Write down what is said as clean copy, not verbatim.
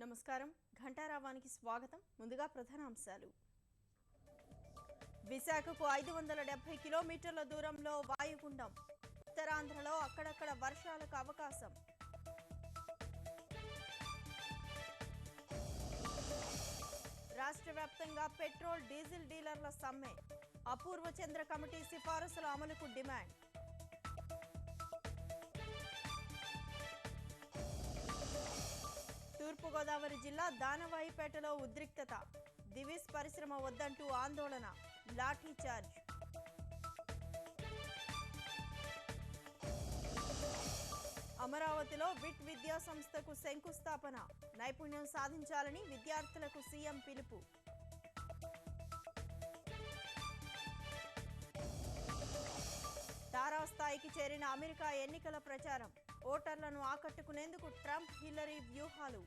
నమస్కారం ఘంటారావానికి స్వాగతం ముందుగా ప్రధాన అంశాలు విశాఖకు 570 కిలోమీటర్ల దూరంలో వాయుగుండం ఉత్తరాంధ్రలో అక్కడక్కడ వర్షాలకు అవకాశం రాష్ట్ర వ్యాప్తంగా పెట్రోల్ డీజిల్ డీలర్ల సమ్మె అపూర్వ చంద్ర కమిటీ సిఫారసుల అమలుకు డిమాండ్ తూర్పుగోదావరి జిల్లా దానవాయిపేటలో ఉద్రిక్తత దివిస్ పరిశ్రమ వద్దంటూ ఆందోళన లాఠీ చార్జ్ అమరావతిలో విట్ విద్యా సంస్థకు శంకుస్థాపన నైపుణ్యం సాధించాలని విద్యార్థులకు సీఎం పిలుపు తారాస్థాయికి చేరిన అమెరికా ఎన్నికల ప్రచారం ఓటర్లను ఆకట్టుకునేందుకు ట్రంప్ హిల్లరీ వ్యూహాలు